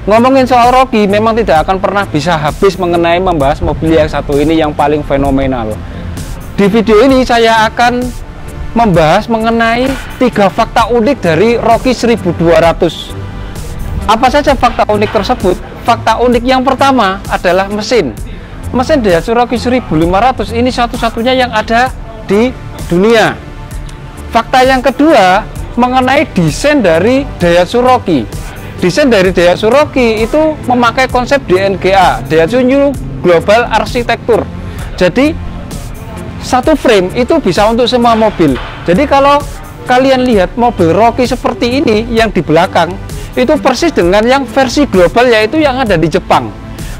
Ngomongin soal Rocky, memang tidak akan pernah bisa habis mengenai membahas mobil yang satu ini yang paling fenomenal. Di video ini saya akan membahas mengenai 3 fakta unik dari Rocky 1200. Apa saja fakta unik tersebut? Fakta unik yang pertama adalah mesin. Mesin Daihatsu Rocky 1500 ini satu-satunya yang ada di dunia. Fakta yang kedua mengenai desain dari Daihatsu Rocky. Desain dari Daihatsu Rocky itu memakai konsep DNGA, Daihatsu New Global Architecture. Jadi satu frame itu bisa untuk semua mobil. Jadi kalau kalian lihat mobil Rocky seperti ini yang di belakang, itu persis dengan yang versi global, yaitu yang ada di Jepang.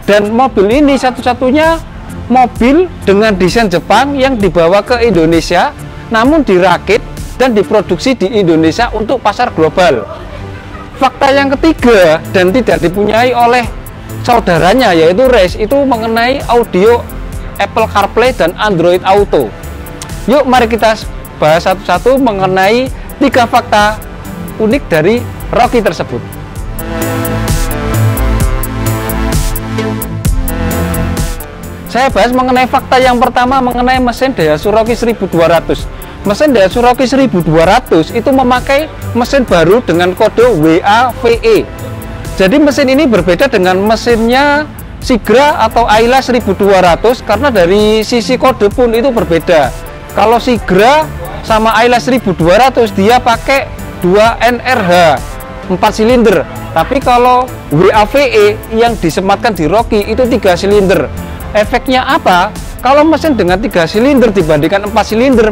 Dan mobil ini satu-satunya mobil dengan desain Jepang yang dibawa ke Indonesia, namun dirakit dan diproduksi di Indonesia untuk pasar global. Fakta yang ketiga dan tidak dipunyai oleh saudaranya yaitu Race, itu mengenai audio Apple CarPlay dan Android Auto. Yuk mari kita bahas satu-satu mengenai 3 fakta unik dari Rocky tersebut. Saya bahas mengenai fakta yang pertama mengenai mesin Daihatsu Rocky 1200. Mesin Daihatsu Rocky 1200 itu memakai mesin baru dengan kode WAVE. Jadi mesin ini berbeda dengan mesinnya Sigra atau Ayla 1200 karena dari sisi kode pun itu berbeda. Kalau Sigra sama Ayla 1200 dia pakai 2NRH 4 silinder. Tapi kalau WAVE yang disematkan di Rocky itu 3 silinder. Efeknya apa? Kalau mesin dengan 3 silinder dibandingkan 4 silinder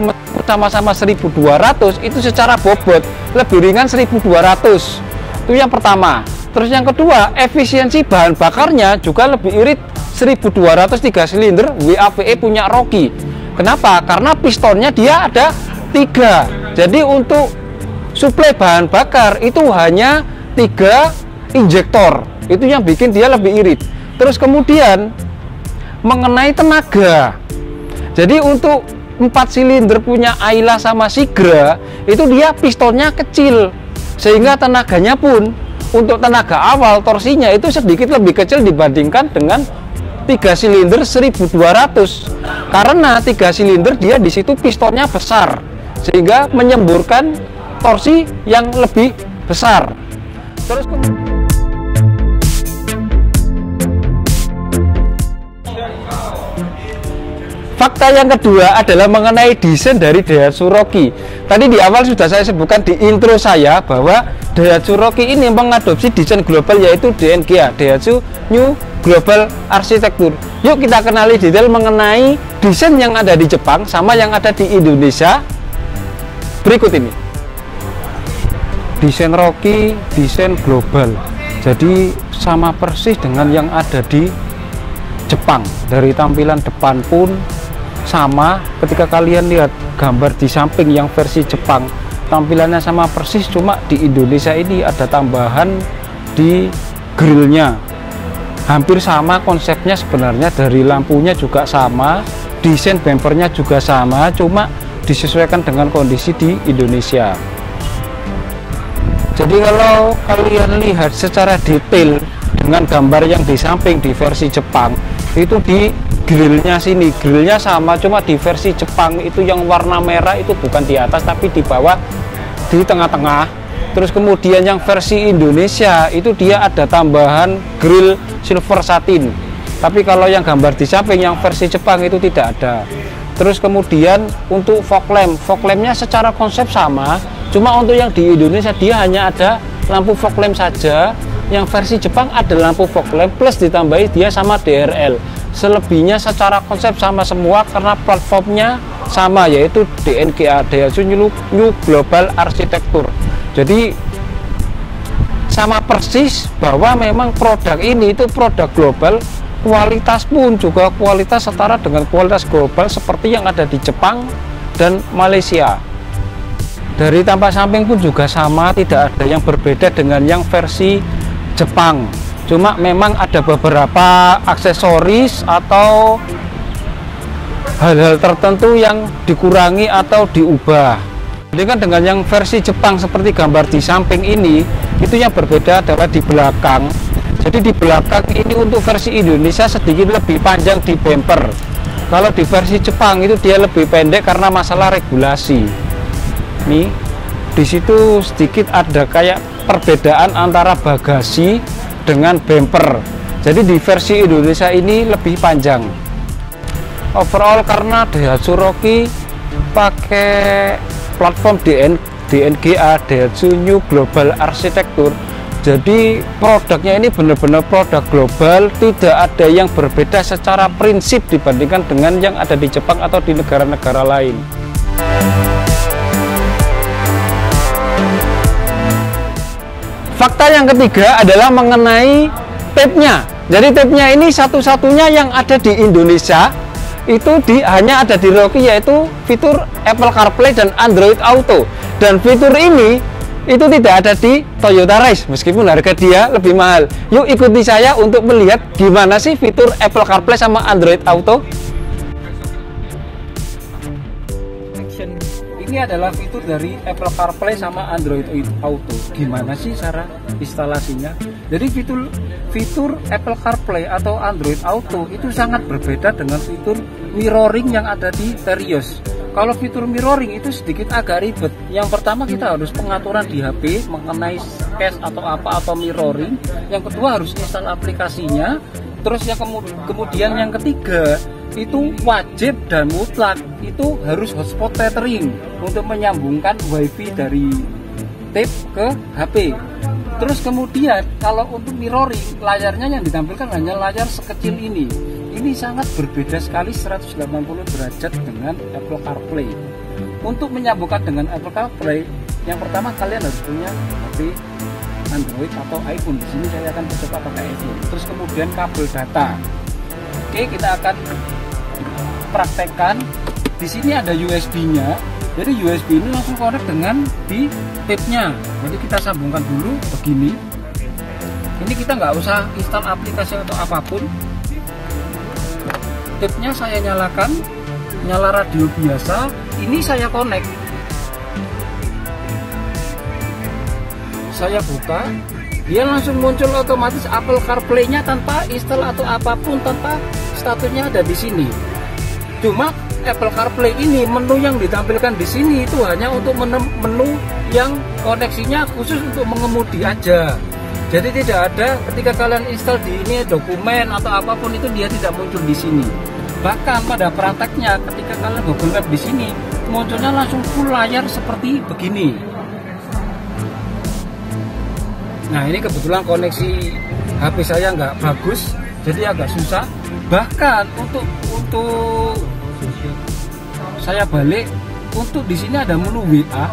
sama-sama 1200 itu secara bobot lebih ringan 1200. Itu yang pertama. Terus yang kedua, efisiensi bahan bakarnya juga lebih irit 1200 3 silinder WAVE punya Rocky. Kenapa? Karena pistonnya dia ada 3. Jadi untuk suplai bahan bakar itu hanya 3 injektor. Itu yang bikin dia lebih irit. Terus kemudian mengenai tenaga. Jadi untuk 4 silinder punya Ayla sama Sigra itu dia pistonnya kecil sehingga tenaganya pun untuk tenaga awal torsinya itu sedikit lebih kecil dibandingkan dengan 3 silinder 1200 karena 3 silinder dia di situ pistonnya besar sehingga menyemburkan torsi yang lebih besar. Terus fakta yang kedua adalah mengenai desain dari Daihatsu Rocky. Tadi di awal sudah saya sebutkan di intro saya bahwa Daihatsu Rocky ini mengadopsi desain global yaitu DNGA, Daihatsu New Global Architecture. Yuk kita kenali detail mengenai desain yang ada di Jepang sama yang ada di Indonesia berikut ini. Desain Rocky, desain global. Jadi sama persis dengan yang ada di Jepang. Dari tampilan depan pun sama. Ketika kalian lihat gambar di samping yang versi Jepang, tampilannya sama persis, cuma di Indonesia ini ada tambahan di grillnya. Hampir sama konsepnya sebenarnya, dari lampunya juga sama, desain bumpernya juga sama, cuma disesuaikan dengan kondisi di Indonesia. Jadi kalau kalian lihat secara detail dengan gambar yang di samping di versi Jepang, itu di grillnya sini, grillnya sama, cuma di versi Jepang itu yang warna merah itu bukan di atas tapi di bawah, di tengah-tengah. Terus kemudian yang versi Indonesia itu dia ada tambahan grill silver satin, tapi kalau yang gambar di samping yang versi Jepang itu tidak ada. Terus kemudian untuk fog lampnya secara konsep sama, cuma untuk yang di Indonesia dia hanya ada lampu fog lamp saja. Yang versi Jepang ada lampu fog lamp plus ditambahi dia sama DRL. Selebihnya secara konsep sama semua karena platformnya sama yaitu DNGA, Daihatsu New Global Architecture. Jadi sama persis bahwa memang produk ini itu produk global, kualitas pun juga kualitas setara dengan kualitas global seperti yang ada di Jepang dan Malaysia. Dari tampak samping pun juga sama, tidak ada yang berbeda dengan yang versi Jepang. Cuma memang ada beberapa aksesoris atau hal-hal tertentu yang dikurangi atau diubah. Jadi kan dengan yang versi Jepang seperti gambar di samping ini, itu yang berbeda adalah di belakang. Jadi di belakang ini untuk versi Indonesia sedikit lebih panjang di bumper. Kalau di versi Jepang itu dia lebih pendek karena masalah regulasi. Nih, di situ sedikit ada kayak perbedaan antara bagasi dengan bumper. Jadi di versi Indonesia ini lebih panjang. Overall karena Daihatsu Rocky pakai platform DNGA, Daihatsu New Global Architecture. Jadi produknya ini benar-benar produk global, tidak ada yang berbeda secara prinsip dibandingkan dengan yang ada di Jepang atau di negara-negara lain. Fakta yang ketiga adalah mengenai tape-nya. Jadi tape-nya ini satu-satunya yang ada di Indonesia, itu hanya ada di Rocky, yaitu fitur Apple CarPlay dan Android Auto. Dan fitur ini itu tidak ada di Toyota Race, meskipun harga dia lebih mahal. Yuk ikuti saya untuk melihat gimana sih fitur Apple CarPlay sama Android Auto. Ini adalah fitur dari Apple CarPlay sama Android Auto. Gimana sih cara instalasinya? Jadi fitur Apple CarPlay atau Android Auto itu sangat berbeda dengan fitur mirroring yang ada di Terios. Kalau fitur mirroring itu sedikit agak ribet. Yang pertama kita harus pengaturan di HP mengenai cache atau apa atau mirroring. Yang kedua harus install aplikasinya. Terus yang kemudian yang ketiga itu wajib dan mutlak itu harus hotspot tethering untuk menyambungkan WiFi dari tape ke HP. Terus kemudian kalau untuk mirroring layarnya yang ditampilkan hanya layar sekecil ini. Ini sangat berbeda sekali 180 derajat dengan Apple CarPlay. Untuk menyambungkan dengan Apple CarPlay, yang pertama kalian harus punya HP Android atau iPhone. Di sini saya akan coba pakai iPhone. Terus kemudian kabel data. Oke, kita akan praktekkan. Di sini ada USB-nya. Jadi USB ini langsung connect dengan di tape-nya. Jadi kita sambungkan dulu begini. Ini kita nggak usah install aplikasi atau apapun. Tape-nya saya nyalakan, nyala radio biasa. Ini saya connect. Saya buka, dia langsung muncul otomatis Apple CarPlay-nya tanpa install atau apapun, tanpa statusnya ada di sini. Cuma Apple CarPlay ini menu yang ditampilkan di sini itu hanya untuk menu yang koneksinya khusus untuk mengemudi aja. Jadi tidak ada ketika kalian install di ini dokumen atau apapun itu dia tidak muncul di sini. Bahkan pada prakteknya ketika kalian Google Web di sini munculnya langsung full layar seperti begini. Nah ini kebetulan koneksi HP saya nggak bagus, jadi agak susah. Bahkan untuk saya balik, untuk di sini ada menu WA.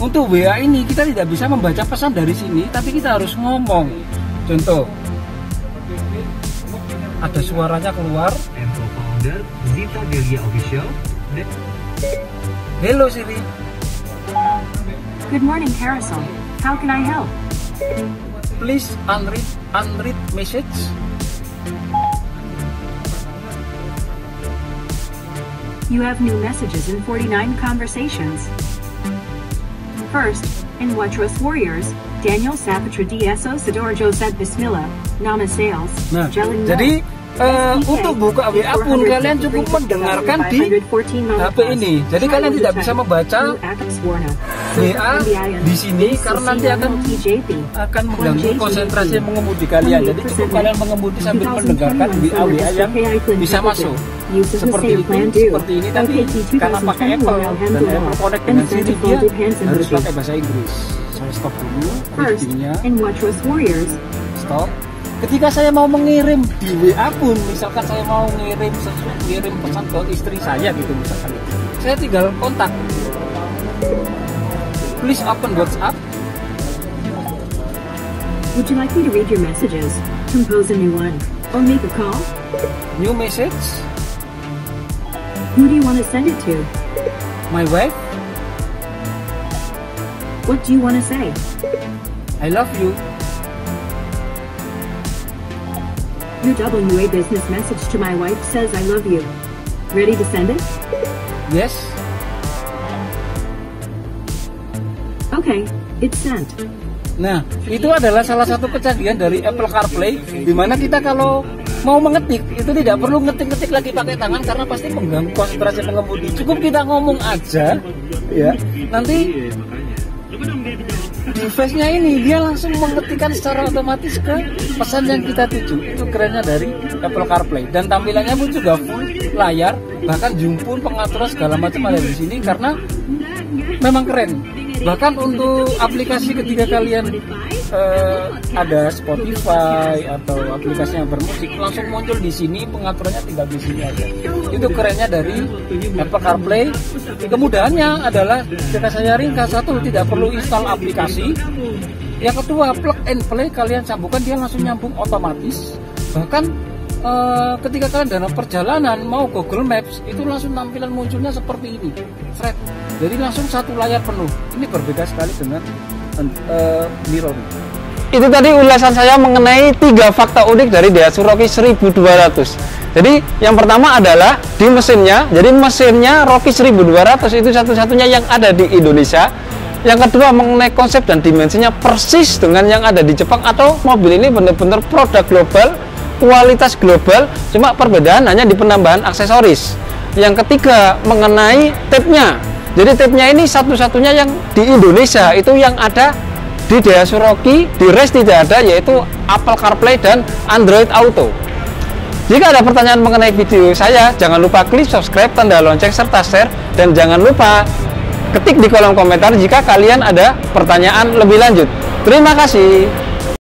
Untuk WA ini kita tidak bisa membaca pesan dari sini, tapi kita harus ngomong. Contoh, ada suaranya keluar. Hello Siri. Good morning, Carousel. How can I help? Please unread message. You have new messages in 49 conversations. First, in Watros Warriors, Daniel Sapatra DSO Sidorjo said Bismillah, Nama Sales, Nah, Jelling jadi untuk buka WA pun kalian cukup mendengarkan di HP ini. Jadi kalian tidak bisa membaca WA di sini karena nanti akan mengganggu konsentrasi mengemudi kalian. Jadi cukup kalian mengemudi sambil mendengarkan WA yang bisa masuk. Seperti ini, tapi karena pakai Apple dan Apple Connect dengan Siri dia harus pakai bahasa Inggris. Saya stop dulu readingnya. Stop. Ketika saya mau mengirim di WA pun, misalkan saya mau ngirim pesan ke istri saya gitu misalkan, saya tinggal kontak. Please open WhatsApp. Would you like me to read your messages, compose a new one, or make a call? New message. Who do you want to send it to? My wife. What do you want to say? I love you. Your WA business message to my wife says I love you. Ready to send it? Yes. Okay, it's sent. Nah, itu adalah salah satu kecanggihan dari Apple CarPlay, di mana kita kalau mau mengetik itu tidak perlu ngetik-ngetik lagi pakai tangan karena pasti mengganggu konsentrasi pengemudi. Cukup kita ngomong aja, ya. Nanti device-nya ini dia langsung mengetikkan secara otomatis ke pesan yang kita tuju. Itu kerennya dari Apple CarPlay. Dan tampilannya pun juga full layar, bahkan zoom pun, pengaturan segala macam ada di sini karena memang keren. Bahkan untuk aplikasi ketika kalian ada Spotify atau aplikasi yang bermusik langsung muncul di sini, pengaturannya tinggal di sini aja. Itu kerennya dari Apple CarPlay. Kemudahannya adalah jika saya ringkas, satu, tidak perlu install aplikasi. Yang kedua, plug and play, kalian sambungkan dia langsung nyambung otomatis. Bahkan ketika kalian dalam perjalanan mau Google Maps itu langsung tampilan munculnya seperti ini, Fred. Jadi langsung satu layar penuh. Ini berbeda sekali dengan mirror. Itu tadi ulasan saya mengenai 3 fakta unik dari Daihatsu Rocky 1200. Jadi yang pertama adalah di mesinnya. Jadi mesinnya Rocky 1200 itu satu-satunya yang ada di Indonesia. Yang kedua mengenai konsep dan dimensinya persis dengan yang ada di Jepang, atau mobil ini benar-benar produk global, kualitas global, cuma perbedaan hanya di penambahan aksesoris. Yang ketiga mengenai tape-nya. Jadi tape-nya ini satu-satunya yang di Indonesia itu yang ada di Daihatsu Rocky, di Race tidak ada, yaitu Apple CarPlay dan Android Auto. Jika ada pertanyaan mengenai video saya, jangan lupa klik subscribe, tanda lonceng, serta share, dan jangan lupa ketik di kolom komentar jika kalian ada pertanyaan lebih lanjut. Terima kasih.